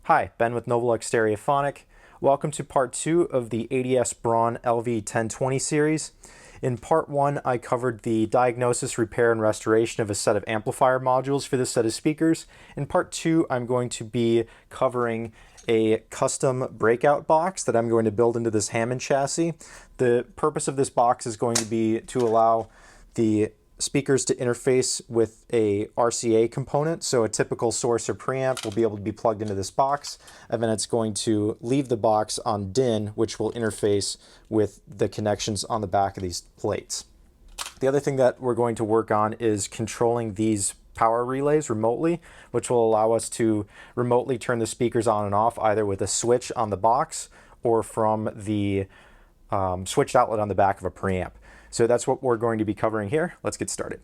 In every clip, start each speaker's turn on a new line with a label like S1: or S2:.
S1: Hi, Ben with Novelux Stereophonic. Welcome to part 2 of the ADS Braun LV1020 series. In part 1, I covered the diagnosis, repair, and restoration of a set of amplifier modules for this set of speakers. In part 2, I'm going to be covering a custom breakout box that I'm going to build into this Hammond chassis. The purpose of this box is going to be to allow the speakers to interface with a RCA component. So a typical source or preamp will be able to be plugged into this box, and then it's going to leave the box on DIN, which will interface with the connections on the back of these plates. The other thing that we're going to work on is controlling these power relays remotely, which will allow us to remotely turn the speakers on and off either with a switch on the box or from the switched outlet on the back of a preamp. So that's what we're going to be covering here. Let's get started.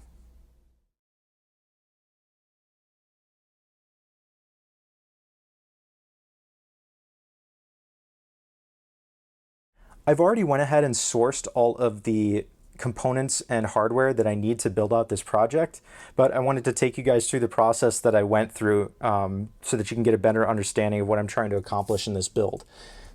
S1: I've already went ahead and sourced all of the components and hardware that I need to build out this project, but I wanted to take you guys through the process that I went through so that you can get a better understanding of what I'm trying to accomplish in this build.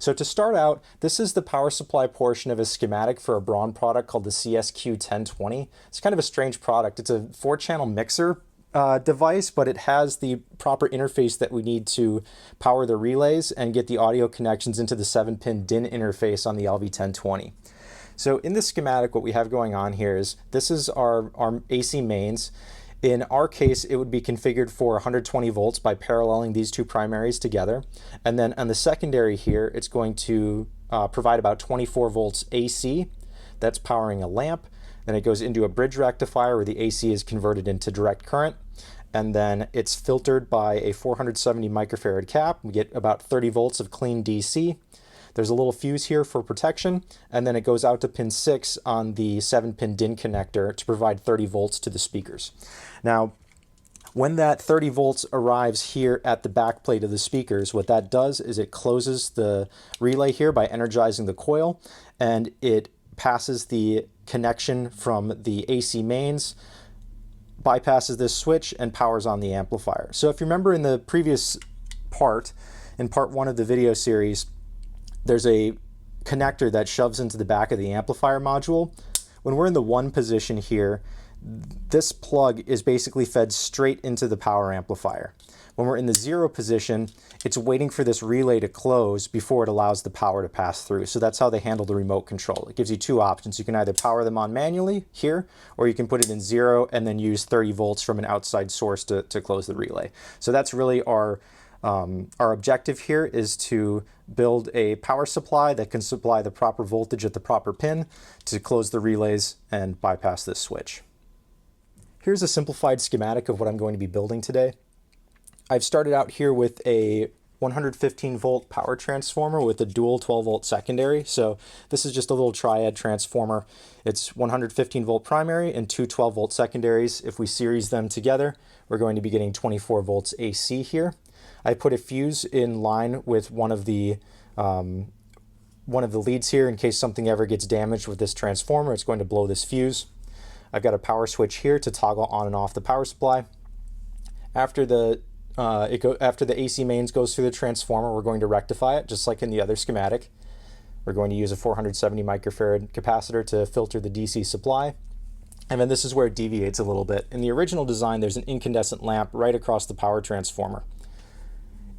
S1: So to start out, this is the power supply portion of a schematic for a Braun product called the CSQ1020. It's kind of a strange product. It's a 4-channel mixer device, but it has the proper interface that we need to power the relays and get the audio connections into the 7-pin DIN interface on the LV1020. So in this schematic, what we have going on here is this is our AC mains. In our case, it would be configured for 120 volts by paralleling these two primaries together. And then on the secondary here, it's going to provide about 24 volts AC. That's powering a lamp. Then it goes into a bridge rectifier where the AC is converted into direct current. And then it's filtered by a 470 microfarad cap. We get about 30 volts of clean DC. There's a little fuse here for protection, and then it goes out to pin 6 on the 7-pin DIN connector to provide 30 volts to the speakers. Now, when that 30 volts arrives here at the back plate of the speakers, what that does is it closes the relay here by energizing the coil, and it passes the connection from the AC mains, bypasses this switch, and powers on the amplifier. So if you remember in the previous part, in part 1 of the video series, there's a connector that shoves into the back of the amplifier module. When we're in the 1 position here, this plug is basically fed straight into the power amplifier. When we're in the 0 position, it's waiting for this relay to close before it allows the power to pass through. So that's how they handle the remote control. It gives you 2 options. You can either power them on manually here, or you can put it in 0 and then use 30 volts from an outside source to close the relay. So that's really our objective here, is to build a power supply that can supply the proper voltage at the proper pin to close the relays and bypass this switch. Here's a simplified schematic of what I'm going to be building today. I've started out here with a 115 volt power transformer with a dual 12 volt secondary. So this is just a little triad transformer. It's 115 volt primary and 2 12 volt secondaries. If we series them together, we're going to be getting 24 volts AC here. I put a fuse in line with one of the leads here in case something ever gets damaged with this transformer. It's going to blow this fuse. I've got a power switch here to toggle on and off the power supply. After the AC mains goes through the transformer, we're going to rectify it just like in the other schematic. We're going to use a 470 microfarad capacitor to filter the DC supply. And then this is where it deviates a little bit. In the original design, there's an incandescent lamp right across the power transformer.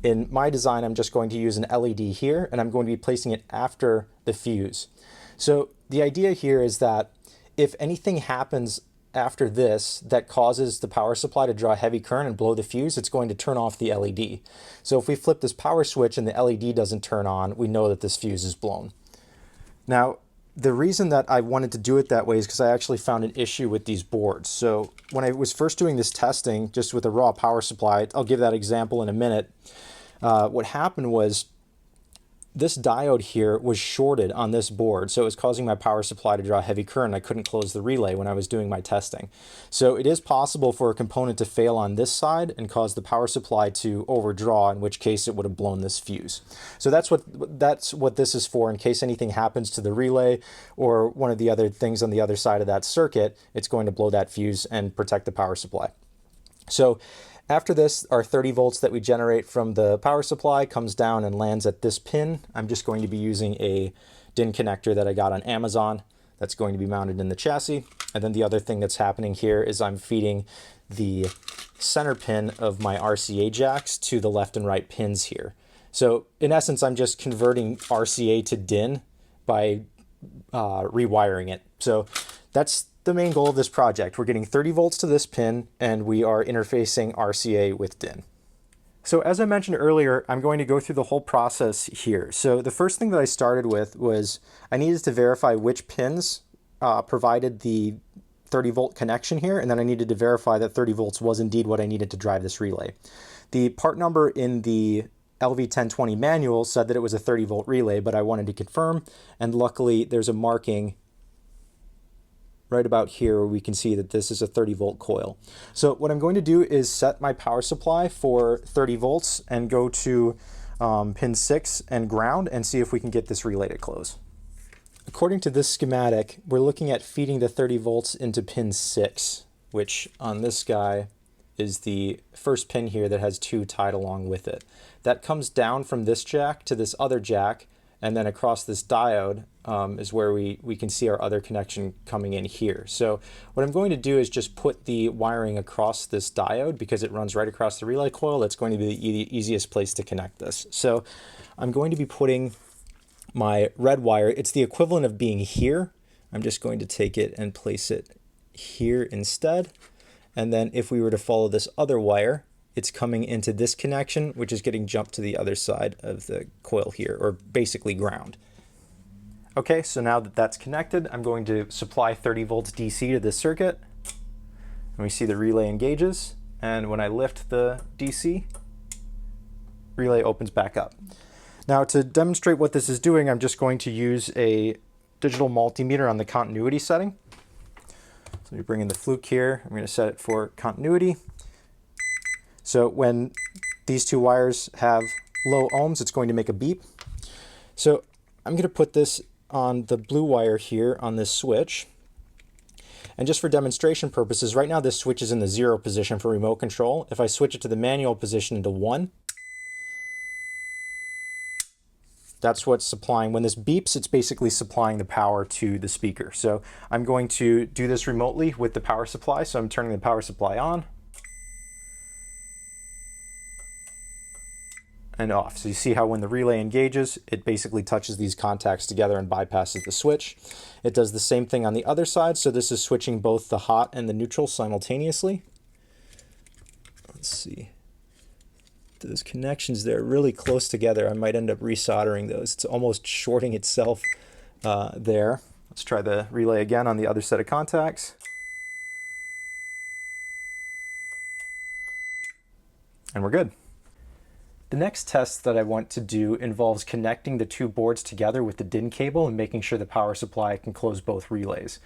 S1: In my design, I'm just going to use an LED here, and I'm going to be placing it after the fuse. So the idea here is that if anything happens after this that causes the power supply to draw heavy current and blow the fuse, it's going to turn off the LED. So if we flip this power switch and the LED doesn't turn on, we know that this fuse is blown. Now, the reason that I wanted to do it that way is because I actually found an issue with these boards. So when I was first doing this testing just with a raw power supply, I'll give that example in a minute. What happened was this diode here was shorted on this board, so it was causing my power supply to draw heavy current. I couldn't close the relay when I was doing my testing. So it is possible for a component to fail on this side and cause the power supply to overdraw, in which case it would have blown this fuse. So that's what this is for. In case anything happens to the relay or one of the other things on the other side of that circuit, it's going to blow that fuse and protect the power supply. So After this, our 30 volts that we generate from the power supply comes down and lands at this pin. I'm just going to be using a DIN connector that I got on Amazon that's going to be mounted in the chassis. And then the other thing that's happening here is I'm feeding the center pin of my RCA jacks to the left and right pins here. So in essence, I'm just converting RCA to DIN by rewiring it. So that's the main goal of this project. We're getting 30 volts to this pin and we are interfacing RCA with DIN. So as I mentioned earlier, I'm going to go through the whole process here. So the first thing that I started with was I needed to verify which pins provided the 30 volt connection here, and then I needed to verify that 30 volts was indeed what I needed to drive this relay. The part number in the LV1020 manual said that it was a 30 volt relay, but I wanted to confirm, and luckily there's a marking right about here where we can see that this is a 30 volt coil. So what I'm going to do is set my power supply for 30 volts and go to pin 6 and ground and see if we can get this relay to close. According to this schematic, we're looking at feeding the 30 volts into pin 6, which on this guy is the first pin here that has 2 tied along with it. That comes down from this jack to this other jack, and then across this diode is where we can see our other connection coming in here. So what I'm going to do is just put the wiring across this diode because it runs right across the relay coil. That's going to be the easiest place to connect this. So I'm going to be putting my red wire, it's the equivalent of being here. I'm just going to take it and place it here instead. And then if we were to follow this other wire, it's coming into this connection, which is getting jumped to the other side of the coil here, or basically ground. Okay, so now that that's connected, I'm going to supply 30 volts DC to this circuit. And we see the relay engages. And when I lift the DC, relay opens back up. Now to demonstrate what this is doing, I'm just going to use a digital multimeter on the continuity setting. So we bring in the fluke here. I'm going to set it for continuity. So when these two wires have low ohms, it's going to make a beep. So I'm going to put this on the blue wire here on this switch. And just for demonstration purposes, right now this switch is in the 0 position for remote control. If I switch it to the manual position into 1, that's what's supplying. When this beeps, it's basically supplying the power to the speaker. So I'm going to do this remotely with the power supply. So I'm turning the power supply on and off. So you see how when the relay engages, it basically touches these contacts together and bypasses the switch. It does the same thing on the other side. So this is switching both the hot and the neutral simultaneously. Let's see. Those connections there are really close together. I might end up resoldering those. It's almost shorting itself there. Let's try the relay again on the other set of contacts. And we're good. The next test that I want to do involves connecting the two boards together with the DIN cable and making sure the power supply can close both relays.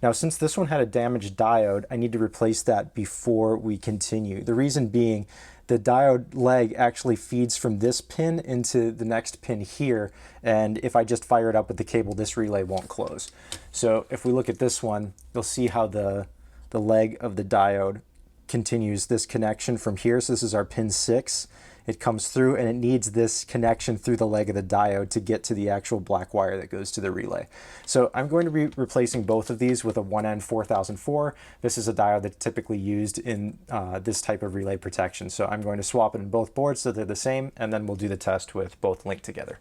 S1: Now, since this one had a damaged diode, I need to replace that before we continue. The reason being, the diode leg actually feeds from this pin into the next pin here, and if I just fire it up with the cable, this relay won't close. So if we look at this one, you'll see how the leg of the diode continues this connection from here. So this is our pin 6. It comes through and it needs this connection through the leg of the diode to get to the actual black wire that goes to the relay. So I'm going to be replacing both of these with a 1N4004. This is a diode that's typically used in this type of relay protection. So I'm going to swap it in both boards so they're the same, and then we'll do the test with both linked together.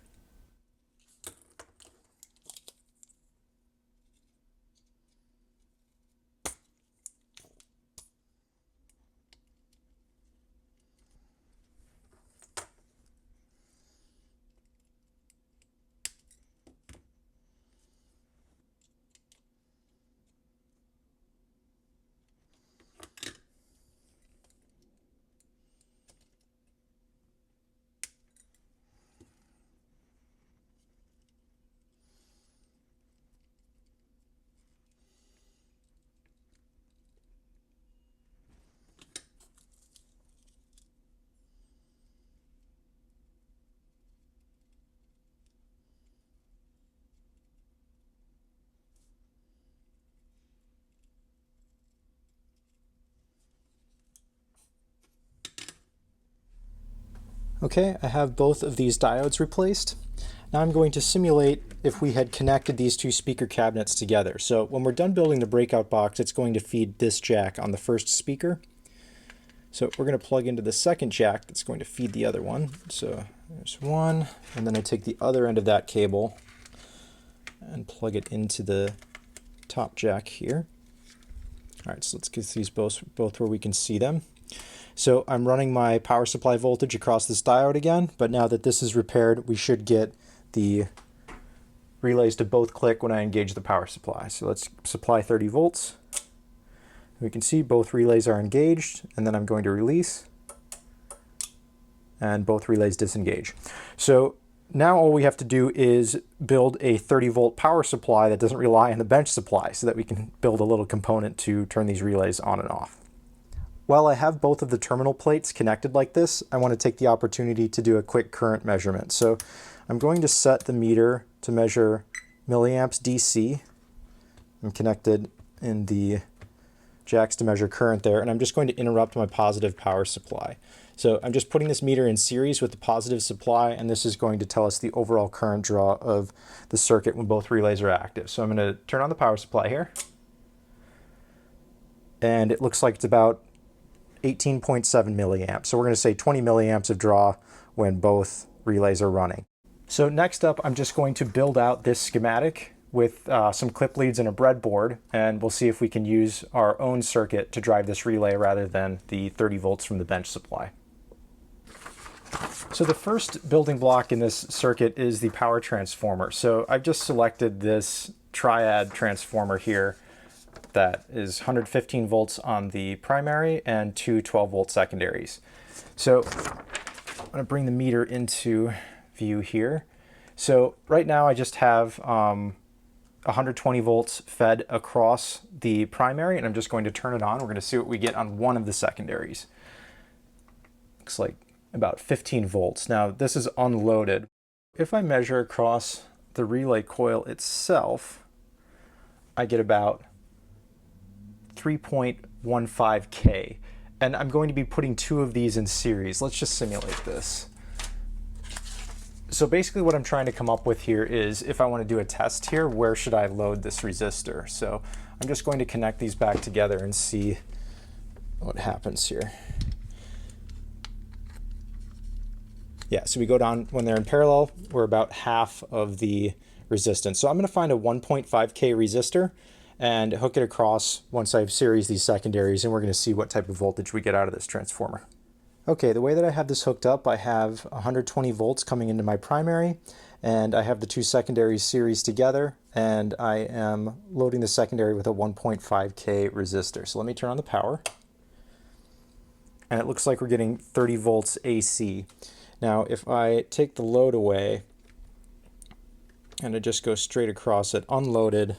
S1: Okay, I have both of these diodes replaced. Now I'm going to simulate if we had connected these two speaker cabinets together. So when we're done building the breakout box, it's going to feed this jack on the first speaker. So we're going to plug into the second jack that's going to feed the other one. So there's one, and then I take the other end of that cable and plug it into the top jack here. All right, so let's get these both where we can see them. So I'm running my power supply voltage across this diode again, but now that this is repaired, we should get the relays to both click when I engage the power supply. So let's supply 30 volts. We can see both relays are engaged, and then I'm going to release, and both relays disengage. So now all we have to do is build a 30 volt power supply that doesn't rely on the bench supply so that we can build a little component to turn these relays on and off. While I have both of the terminal plates connected like this, I want to take the opportunity to do a quick current measurement. So I'm going to set the meter to measure milliamps DC. I'm connected in the jacks to measure current there, and I'm just going to interrupt my positive power supply. So I'm just putting this meter in series with the positive supply, and this is going to tell us the overall current draw of the circuit when both relays are active. So I'm going to turn on the power supply here, and it looks like it's about 18.7 milliamps. So we're going to say 20 milliamps of draw when both relays are running. So next up, I'm just going to build out this schematic with some clip leads and a breadboard, and we'll see if we can use our own circuit to drive this relay rather than the 30 volts from the bench supply. So the first building block in this circuit is the power transformer. So I've just selected this triad transformer here that is 115 volts on the primary and two 12 volt secondaries. So I'm going to bring the meter into view here. So right now I just have 120 volts fed across the primary, and I'm just going to turn it on. We're going to see what we get on one of the secondaries. Looks like about 15 volts. Now this is unloaded. If I measure across the relay coil itself, I get about 3.15K, and I'm going to be putting two of these in series. Let's just simulate this. So basically what I'm trying to come up with here is, if I want to do a test here, where should I load this resistor? So I'm just going to connect these back together and see what happens here. Yeah, so we go down, when they're in parallel, we're about half of the resistance. So I'm going to find a 1.5K resistor and hook it across once I've series these secondaries, and we're going to see what type of voltage we get out of this transformer. Okay, the way that I have this hooked up, I have 120 volts coming into my primary, and I have the two secondaries series together, and I am loading the secondary with a 1.5K resistor. So let me turn on the power, and it looks like we're getting 30 volts AC. Now if I take the load away and I just go straight across it unloaded,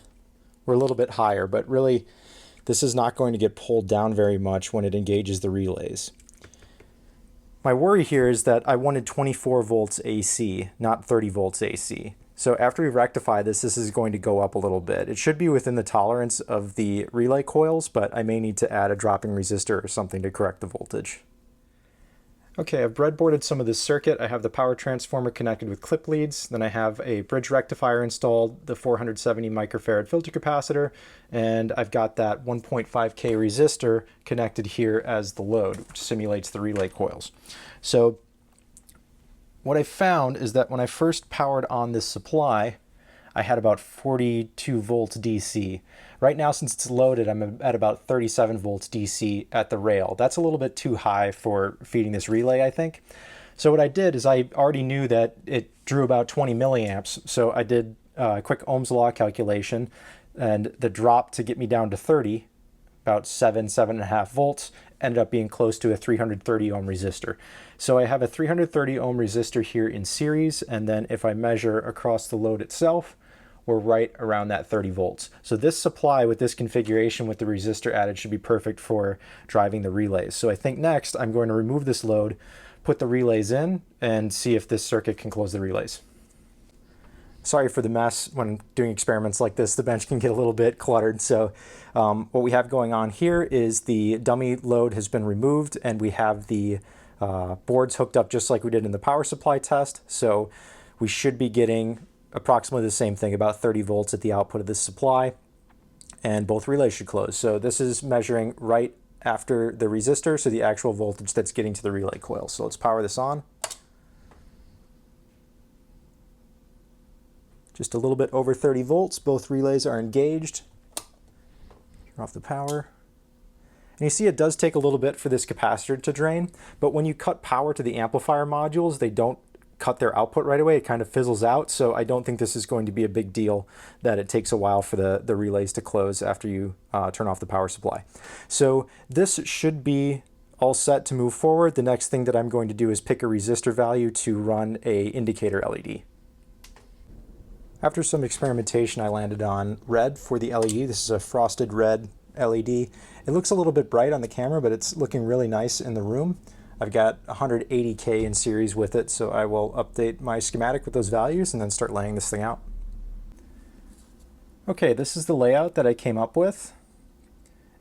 S1: we're a little bit higher, but really this is not going to get pulled down very much when it engages the relays. My worry here is that I wanted 24 volts AC, not 30 volts AC. So after we rectify this, this is going to go up a little bit. It should be within the tolerance of the relay coils, but I may need to add a dropping resistor or something to correct the voltage. Okay, I've breadboarded some of this circuit. I have the power transformer connected with clip leads. Then I have a bridge rectifier installed, the 470 microfarad filter capacitor, and I've got that 1.5K resistor connected here as the load, which simulates the relay coils. So what I found is that when I first powered on this supply, I had about 42 volts DC. Right now, since it's loaded, I'm at about 37 volts DC at the rail. That's a little bit too high for feeding this relay, I think. So what I did is I already knew that it drew about 20 milliamps. So I did a quick Ohm's law calculation, and the drop to get me down to 30, about 7.5 volts, ended up being close to a 330 ohm resistor. So I have a 330 ohm resistor here in series, and then if I measure across the load itself, we're right around that 30 volts. So this supply with this configuration with the resistor added should be perfect for driving the relays. So I think next I'm going to remove this load, put the relays in, and see if this circuit can close the relays. Sorry for the mess. When doing experiments like this, the bench can get a little bit cluttered. So what we have going on here is the dummy load has been removed, and we have the Board's hooked up just like we did in the power supply test, so we should be getting approximately the same thing, about 30 volts at the output of this supply, and both relays should close. So this is measuring right after the resistor, so the actual voltage that's getting to the relay coil. So let's power this on. Just a little bit over 30 volts. Both relays are engaged. Turn off the power. And you see it does take a little bit for this capacitor to drain, but when you cut power to the amplifier modules, they don't cut their output right away. It kind of fizzles out, so I don't think this is going to be a big deal that it takes a while for the relays to close after you turn off the power supply. So this should be all set to move forward. The next thing that I'm going to do is pick a resistor value to run a indicator LED. After some experimentation, I landed on red for the LED. This is a frosted red LED. It looks a little bit bright on the camera, but it's looking really nice in the room. I've got 180K in series with it, so I will update my schematic with those values and then start laying this thing out. Okay, this is the layout that I came up with.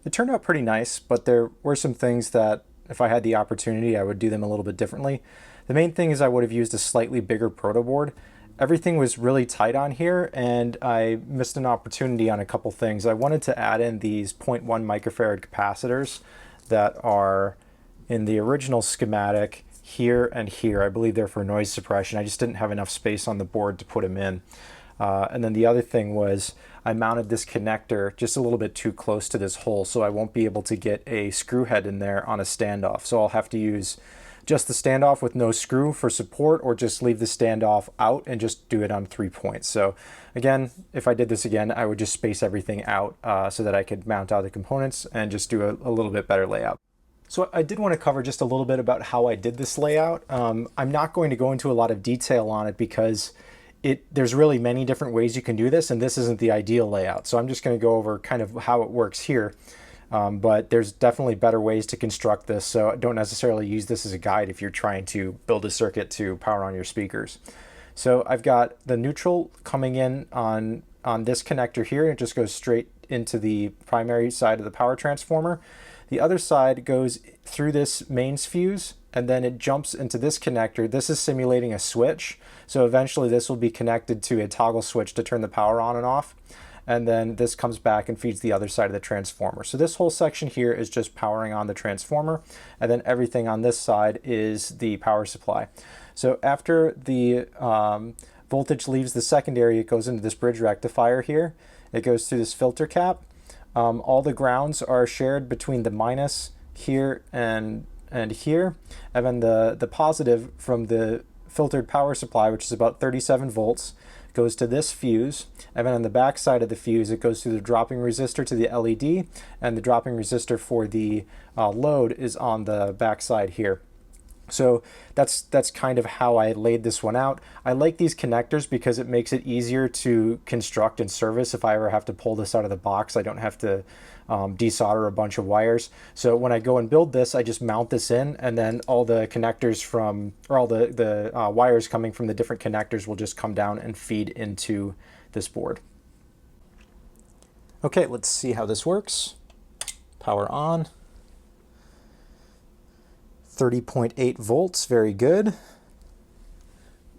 S1: It turned out pretty nice, but there were some things that if I had the opportunity, I would do them a little bit differently. The main thing is I would have used a slightly bigger proto board. Everything was really tight on here, and I missed an opportunity on a couple things. I wanted to add in these 0.1 microfarad capacitors that are in the original schematic here and here. I believe they're for noise suppression. I just didn't have enough space on the board to put them in. And then the other thing was I mounted this connector just a little bit too close to this hole, so I won't be able to get a screw head in there on a standoff. So I'll have to use just the standoff with no screw for support, or just leave the standoff out and just do it on 3 points. So again, if I did this again, I would just space everything out so that I could mount all the components and just do a little bit better layout. So I did want to cover just a little bit about how I did this layout. I'm not going to go into a lot of detail on it because there's really many different ways you can do this, and this isn't the ideal layout. So I'm just going to go over kind of how it works here. But there's definitely better ways to construct this, so don't necessarily use this as a guide if you're trying to build a circuit to power on your speakers. So I've got the neutral coming in on this connector here, and it just goes straight into the primary side of the power transformer. The other side goes through this mains fuse, and then it jumps into this connector. This is simulating a switch, so eventually this will be connected to a toggle switch to turn the power on and off. And then this comes back and feeds the other side of the transformer. So this whole section here is just powering on the transformer, and then everything on this side is the power supply. So after the voltage leaves the secondary, it goes into this bridge rectifier here. It goes through this filter cap. All the grounds are shared between the minus here and here, and then the positive from the filtered power supply, which is about 37 volts, goes to this fuse, and then on the back side of the fuse it goes through the dropping resistor to the LED, and the dropping resistor for the load is on the back side here. So that's kind of how I laid this one out. I like these connectors because it makes it easier to construct and service. If I ever have to pull this out of the box, I don't have to desolder a bunch of wires. So when I go and build this, I just mount this in, and then all the connectors from, or all the wires coming from the different connectors will just come down and feed into this board. Okay, let's see how this works. Power on. 30.8 volts, very good.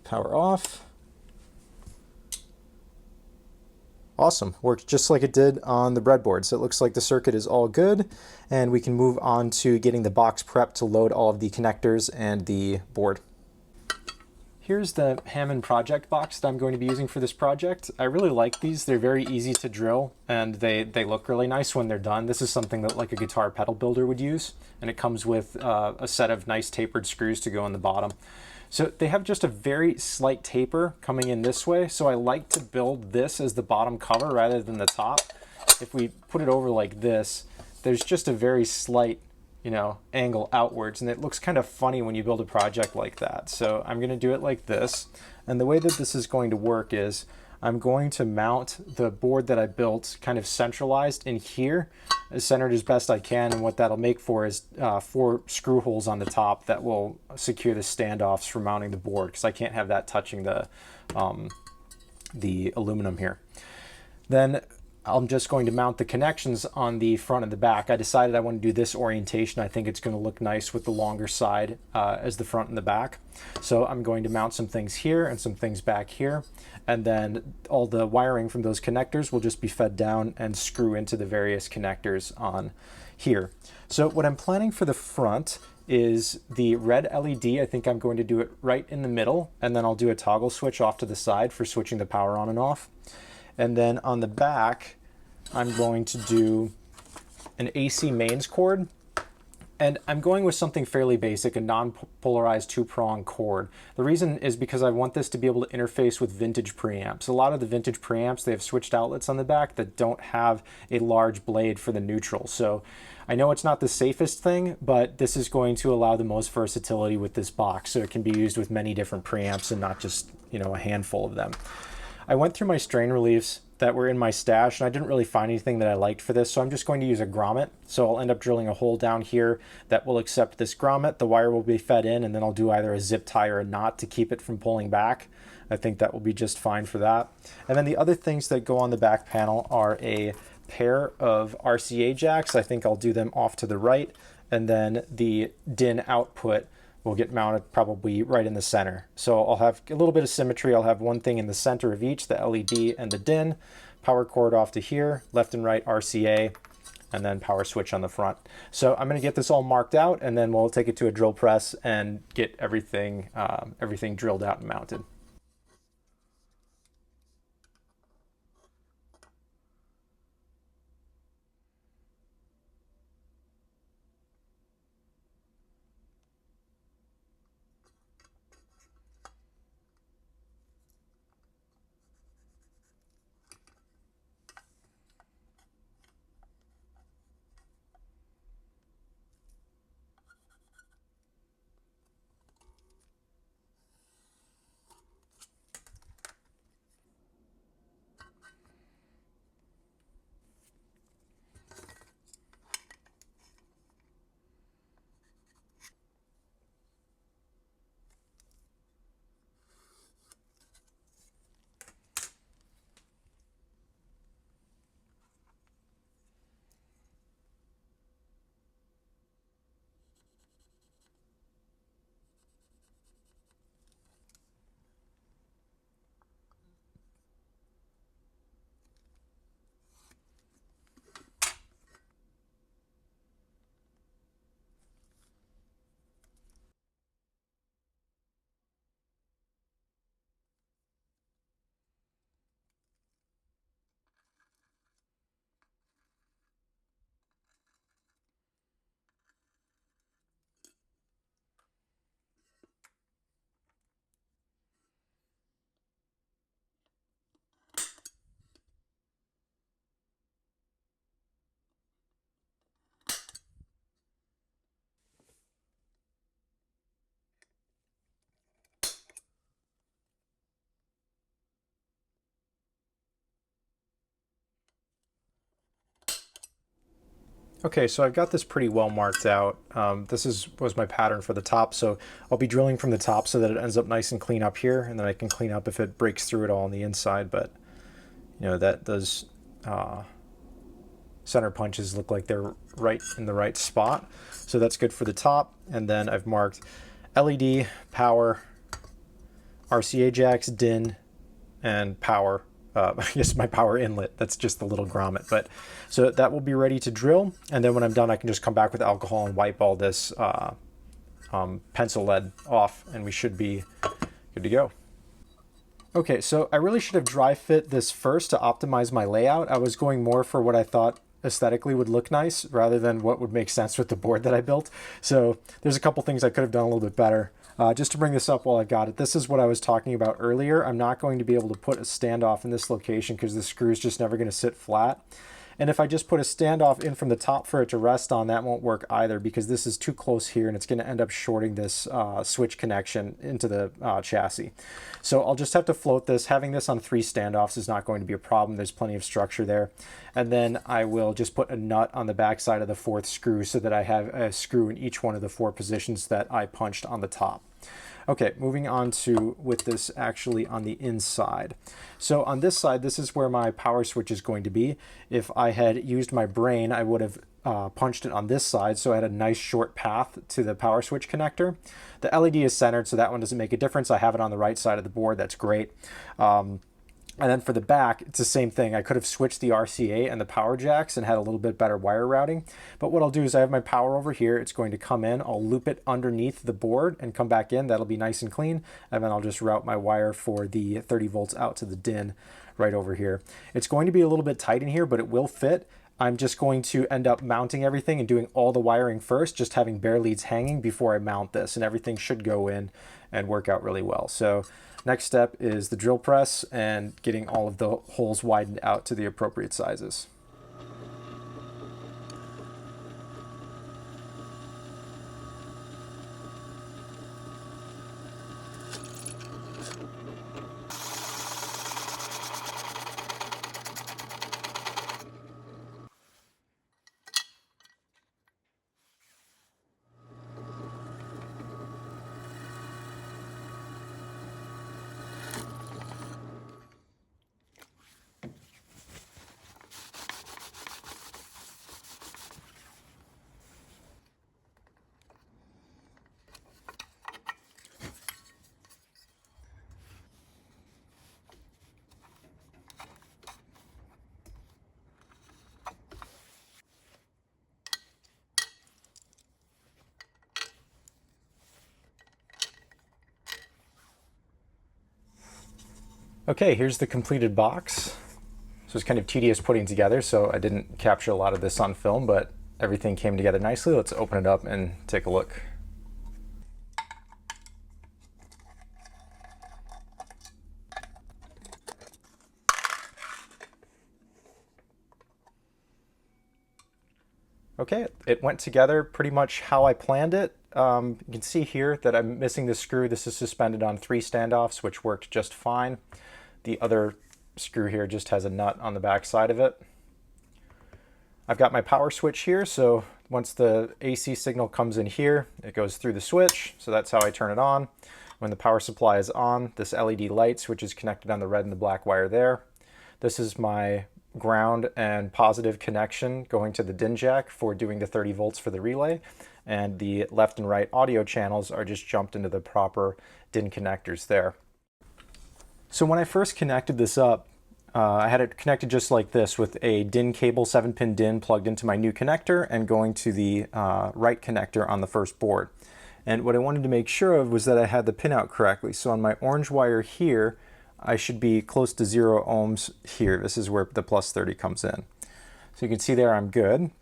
S1: Power off. Awesome, works just like it did on the breadboard. So it looks like the circuit is all good, and we can move on to getting the box prepped to load all of the connectors and the board. Here's the Hammond project box that I'm going to be using for this project. I really like these. They're very easy to drill, and they look really nice when they're done. This is something that like a guitar pedal builder would use, and it comes with a set of nice tapered screws to go in the bottom. So they have just a very slight taper coming in this way, so I like to build this as the bottom cover rather than the top. If we put it over like this, there's just a very slight, you know, angle outwards, and it looks kind of funny when you build a project like that. So I'm going to do it like this, and the way that this is going to work is I'm going to mount the board that I built kind of centralized in here, as centered as best I can, and what that'll make for is 4 screw holes on the top that will secure the standoffs for mounting the board, because I can't have that touching the aluminum here. Then I'm just going to mount the connections on the front and the back. I decided I want to do this orientation. I think it's going to look nice with the longer side as the front and the back. So I'm going to mount some things here and some things back here. And then all the wiring from those connectors will just be fed down and screw into the various connectors on here. So what I'm planning for the front is the red LED. I think I'm going to do it right in the middle, and then I'll do a toggle switch off to the side for switching the power on and off. And then on the back, I'm going to do an AC mains cord. And I'm going with something fairly basic, a non-polarized two-prong cord. The reason is because I want this to be able to interface with vintage preamps. A lot of the vintage preamps, they have switched outlets on the back that don't have a large blade for the neutral. So I know it's not the safest thing, but this is going to allow the most versatility with this box. So it can be used with many different preamps and not just, a handful of them. I went through my strain reliefs that were in my stash, and I didn't really find anything that I liked for this, so I'm just going to use a grommet. So I'll end up drilling a hole down here that will accept this grommet. The wire will be fed in, and then I'll do either a zip tie or a knot to keep it from pulling back. I think that will be just fine for that. And then the other things that go on the back panel are a pair of RCA jacks. I think I'll do them off to the right, and then the DIN output will get mounted probably right in the center. So I'll have a little bit of symmetry. I'll have one thing in the center of each, the LED and the DIN, power cord off to here, left and right RCA, and then power switch on the front. So I'm gonna get this all marked out, and then we'll take it to a drill press and get everything drilled out and mounted. Okay, so I've got this pretty well marked out. Was my pattern for the top, so I'll be drilling from the top so that it ends up nice and clean up here, and then I can clean up if it breaks through at all on the inside. But that does center punches look like they're right in the right spot, so that's good for the top. And then I've marked LED, power, RCA jacks, DIN, and power. I guess my power inlet, that's just the little grommet. But so that will be ready to drill, and then when I'm done I can just come back with alcohol and wipe all this pencil lead off, and we should be good to go. Okay, so I really should have dry fit this first to optimize my layout. I was going more for what I thought aesthetically would look nice rather than what would make sense with the board that I built. So there's a couple things I could have done a little bit better. Just to bring this up while I've got it, this is what I was talking about earlier. I'm not going to be able to put a standoff in this location because the screw is just never going to sit flat. And if I just put a standoff in from the top for it to rest on, that won't work either because this is too close here and it's going to end up shorting this switch connection into the chassis. So I'll just have to float this. Having this on 3 standoffs is not going to be a problem. There's plenty of structure there. And then I will just put a nut on the back side of the 4th screw so that I have a screw in each one of the 4 positions that I punched on the top. Okay, moving on to with this actually on the inside. So on this side, this is where my power switch is going to be. If I had used my brain, I would have punched it on this side, so I had a nice short path to the power switch connector. The LED is centered, so that one doesn't make a difference. I have it on the right side of the board. That's great. And then for the back, it's the same thing. I could have switched the RCA and the power jacks and had a little bit better wire routing. But what I'll do is I have my power over here. It's going to come in. I'll loop it underneath the board and come back in. That'll be nice and clean. And then I'll just route my wire for the 30 volts out to the DIN right over here. It's going to be a little bit tight in here, but it will fit. I'm just going to end up mounting everything and doing all the wiring first, just having bare leads hanging before I mount this, and everything should go in and work out really well. So next step is the drill press and getting all of the holes widened out to the appropriate sizes. Okay, here's the completed box. So it's kind of tedious putting together, so I didn't capture a lot of this on film, but everything came together nicely. Let's open it up and take a look. Okay, it went together pretty much how I planned it. You can see here that I'm missing the screw. This is suspended on 3 standoffs, which worked just fine. The other screw here just has a nut on the back side of it. I've got my power switch here, so once the AC signal comes in here, it goes through the switch, so that's how I turn it on. When the power supply is on, this LED lights, which is connected on the red and the black wire there. This is my ground and positive connection going to the DIN jack for doing the 30 volts for the relay, and the left and right audio channels are just jumped into the proper DIN connectors there. So when I first connected this up, I had it connected just like this with a DIN cable, 7-pin DIN plugged into my new connector and going to the right connector on the first board. And what I wanted to make sure of was that I had the pin out correctly. So on my orange wire here, I should be close to 0 ohms here. This is where the plus 30 comes in. So you can see there I'm good.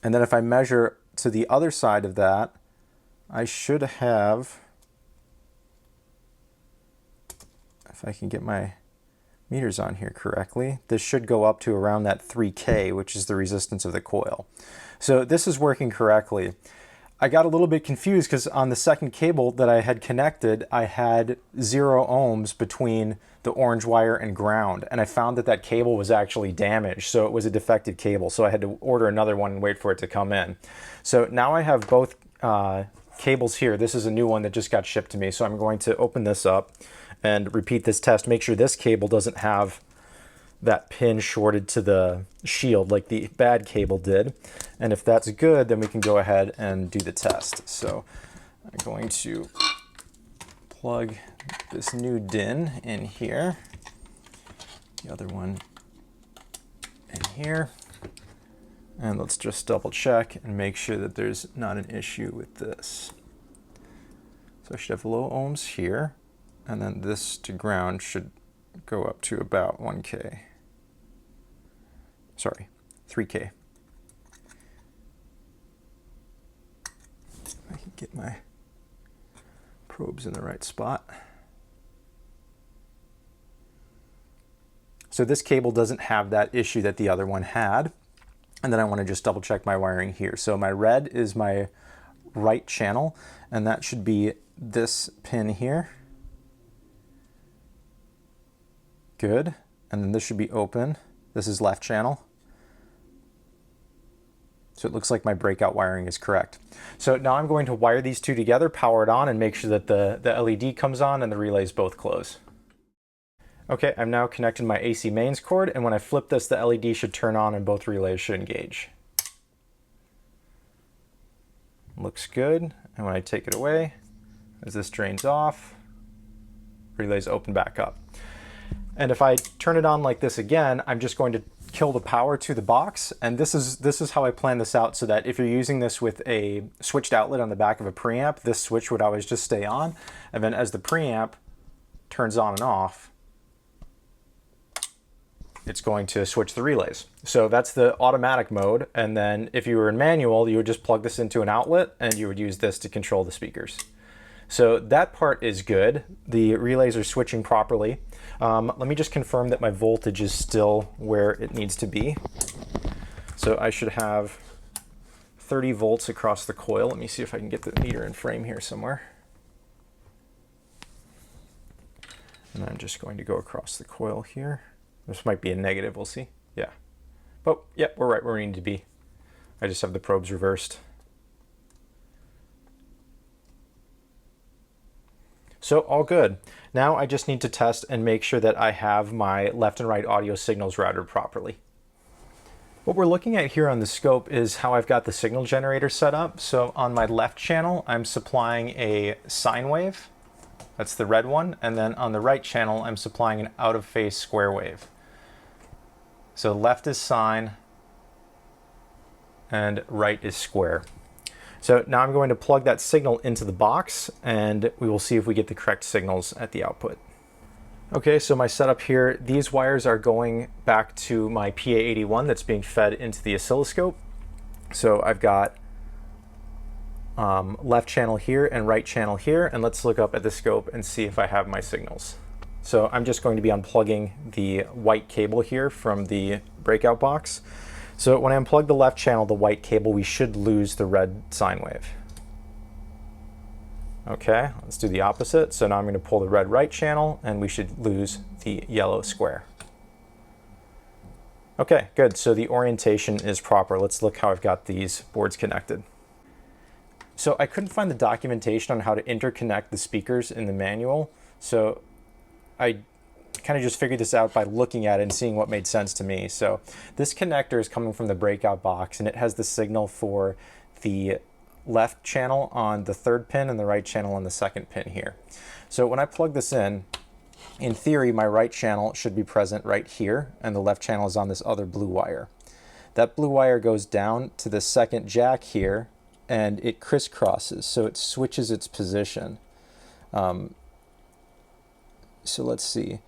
S1: And then if I measure to the other side of that, I should have, if I can get my meters on here correctly, this should go up to around that 3K, which is the resistance of the coil. So this is working correctly. I got a little bit confused because on the second cable that I had connected, I had 0 ohms between the orange wire and ground, and I found that that cable was actually damaged, so it was a defective cable, so I had to order another one and wait for it to come in. So now I have both cables here. This is a new one that just got shipped to me, so I'm going to open this up and repeat this test, make sure this cable doesn't have that pin shorted to the shield like the bad cable did. And if that's good, then we can go ahead and do the test. So I'm going to plug this new DIN in here, the other one in here, and let's just double check and make sure that there's not an issue with this. So I should have low ohms here, and then this to ground should go up to about 1K. Sorry, 3K. I can get my probes in the right spot. So this cable doesn't have that issue that the other one had. And then I want to just double check my wiring here. So my red is my right channel, and that should be this pin here. Good. And then this should be open. This is left channel. So it looks like my breakout wiring is correct. So now I'm going to wire these two together, power it on, and make sure that the LED comes on and the relays both close. Okay, I'm now connected my AC mains cord, and when I flip this, the LED should turn on and both relays should engage. Looks good. And when I take it away, as this drains off, relays open back up. And if I turn it on like this again, I'm just going to kill the power to the box. And this is how I plan this out, so that if you're using this with a switched outlet on the back of a preamp, this switch would always just stay on. And then as the preamp turns on and off, it's going to switch the relays. So that's the automatic mode. And then if you were in manual, you would just plug this into an outlet and you would use this to control the speakers. So that part is good. The relays are switching properly. Let me just confirm that my voltage is still where it needs to be. So I should have 30 volts across the coil. Let me see if I can get the meter in frame here somewhere. And I'm just going to go across the coil here. This might be a negative, we'll see. Yeah. But yeah, we're right where we need to be. I just have the probes reversed. So all good. Now I just need to test and make sure that I have my left and right audio signals routed properly. What we're looking at here on the scope is how I've got the signal generator set up. So on my left channel, I'm supplying a sine wave. That's the red one. And then on the right channel, I'm supplying an out of phase square wave. So left is sine and right is square. So now I'm going to plug that signal into the box and we will see if we get the correct signals at the output. Okay, so my setup here, these wires are going back to my PA81 that's being fed into the oscilloscope. So I've got left channel here and right channel here, and let's look up at the scope and see if I have my signals. So I'm just going to be unplugging the white cable here from the breakout box. So when I unplug the left channel, the white cable, we should lose the red sine wave. Okay, let's do the opposite. So now I'm going to pull the red right channel and we should lose the yellow square. Okay, good. So the orientation is proper. Let's look how I've got these boards connected. So I couldn't find the documentation on how to interconnect the speakers in the manual. So I kind of just figured this out by looking at it and seeing what made sense to me. So this connector is coming from the breakout box and it has the signal for the left channel on the third pin and the right channel on the second pin here. So when I plug this in theory, my right channel should be present right here and the left channel is on this other blue wire. That blue wire goes down to the second jack here and it crisscrosses, so it switches its position. So let's see.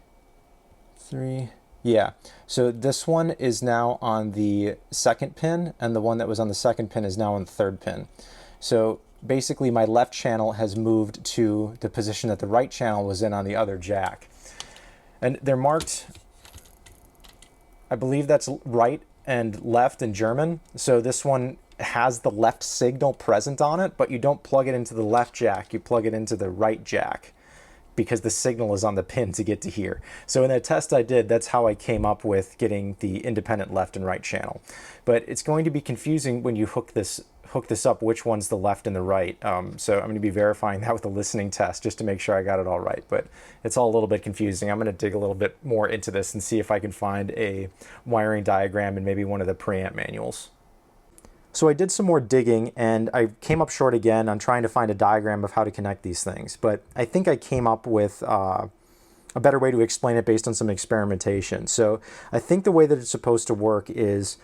S1: Yeah, so this one is now on the second pin and the one that was on the second pin is now on the third pin. So basically my left channel has moved to the position that the right channel was in on the other jack. And they're marked, I believe that's right and left in German. So this one has the left signal present on it, but you don't plug it into the left jack, you plug it into the right jack, because the signal is on the pin to get to here. So in that test I did, that's how I came up with getting the independent left and right channel. But it's going to be confusing when you hook this up, which one's the left and the right. So I'm going to be verifying that with a listening test just to make sure I got it all right. But it's all a little bit confusing. I'm going to dig a little bit more into this and see if I can find a wiring diagram in maybe one of the preamp manuals. So I did some more digging and I came up short again on trying to find a diagram of how to connect these things. But I think I came up with a better way to explain it based on some experimentation. So I think the way that it's supposed to work is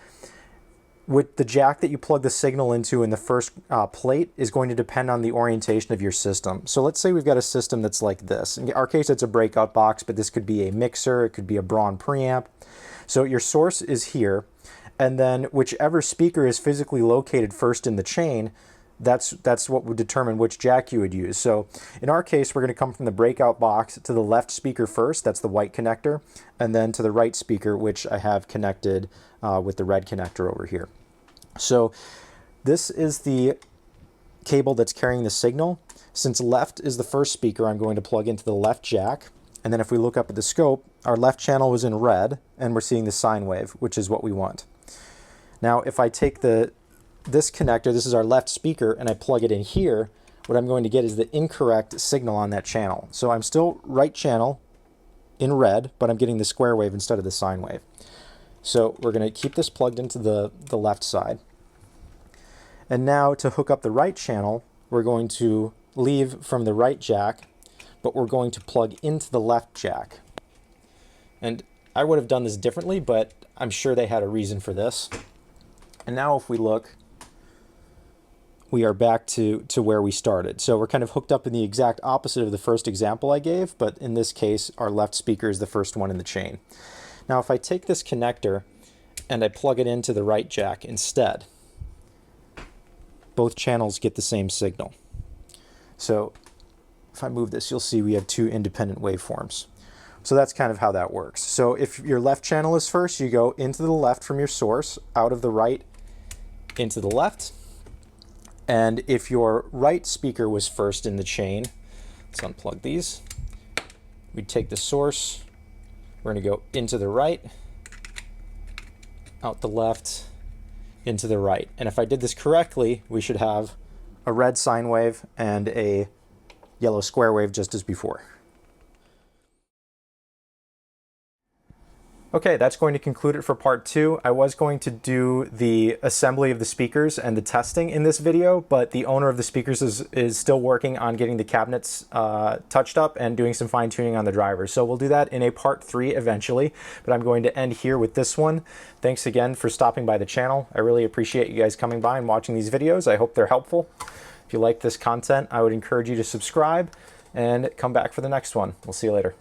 S1: with the jack that you plug the signal into in the first plate is going to depend on the orientation of your system. So let's say we've got a system that's like this. In our case, it's a breakout box, but this could be a mixer, it could be a Braun preamp. So your source is here. And then whichever speaker is physically located first in the chain, that's what would determine which jack you would use. So in our case, we're going to come from the breakout box to the left speaker first, that's the white connector, and then to the right speaker, which I have connected with the red connector over here. So this is the cable that's carrying the signal. Since left is the first speaker, I'm going to plug into the left jack. And then if we look up at the scope, our left channel was in red, and we're seeing the sine wave, which is what we want. Now, if I take the this connector, this is our left speaker, and I plug it in here, what I'm going to get is the incorrect signal on that channel. So I'm still right channel in red, but I'm getting the square wave instead of the sine wave. So we're going to keep this plugged into the left side. And now to hook up the right channel, we're going to leave from the right jack, but we're going to plug into the left jack. And I would have done this differently, but I'm sure they had a reason for this. And now if we look, we are back to where we started. So we're kind of hooked up in the exact opposite of the first example I gave, but in this case, our left speaker is the first one in the chain. Now, if I take this connector and I plug it into the right jack instead, both channels get the same signal. So if I move this, you'll see we have two independent waveforms. So that's kind of how that works. So if your left channel is first, you go into the left from your source, out of the right into the left. And if your right speaker was first in the chain, let's unplug these. We take the source, we're going to go into the right, out the left, into the right. And if I did this correctly, we should have a red sine wave and a yellow square wave just as before. Okay, that's going to conclude it for part 2. I was going to do the assembly of the speakers and the testing in this video, but the owner of the speakers is still working on getting the cabinets touched up and doing some fine tuning on the drivers. So we'll do that in a part 3 eventually, but I'm going to end here with this one. Thanks again for stopping by the channel. I really appreciate you guys coming by and watching these videos. I hope they're helpful. If you like this content, I would encourage you to subscribe and come back for the next one. We'll see you later.